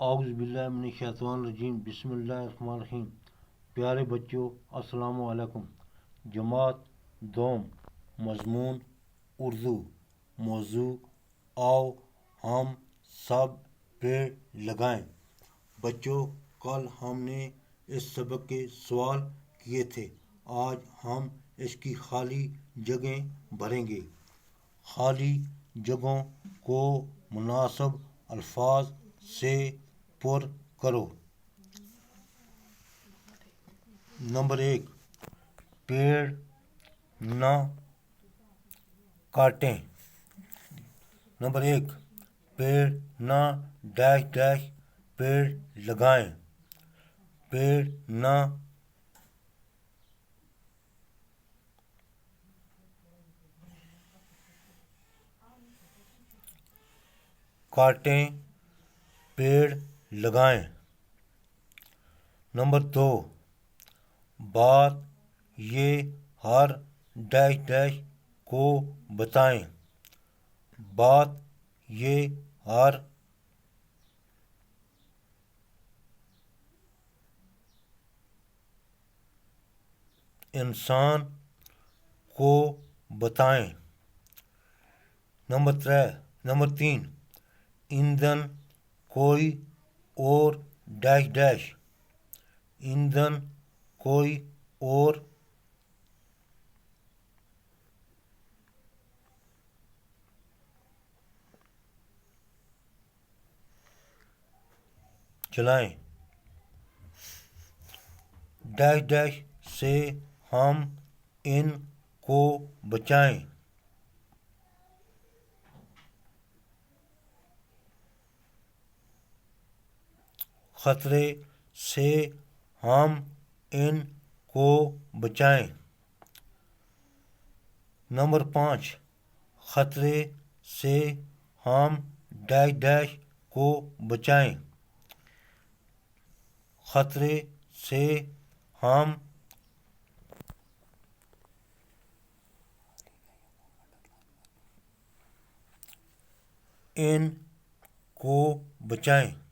اعوذ باللہ من الشیطان الرجیم بسم اللہ الرحمن الرحیم۔ پیارے بچوں السلام علیکم۔ جماعت دوم، مضمون اردو، موضوع آؤ ہم سب پیڑ لگائیں۔ بچوں کل ہم نے اس سبق کے سوال کیے تھے، آج ہم اس کی خالی جگہیں بھریں گے۔ خالی جگہوں کو مناسب الفاظ سے پر کرو۔ نمبر 1، پیڑ نہ کاٹیں۔ نمبر 1، پیڑ نہ ڈیش ڈیش پیڑ لگائیں۔ پیڑ نہ کاٹیں، پیڑ لگائیں۔ نمبر 2، بات یہ ہر ڈیش ڈیش کو بتائیں۔ بات یہ ہر انسان کو بتائیں۔ نمبر 3، ایندھن کوئی اور ڈیش ڈیش۔ ایندھن کوئی اور جلائیں۔ ڈیش ڈیش سے ہم ان کو بچائیں۔ خطرے سے ہم ان کو بچائیں۔ نمبر 5، خطرے سے ہم ڈیش ڈیش کو بچائیں۔ خطرے سے ہم ان کو بچائیں۔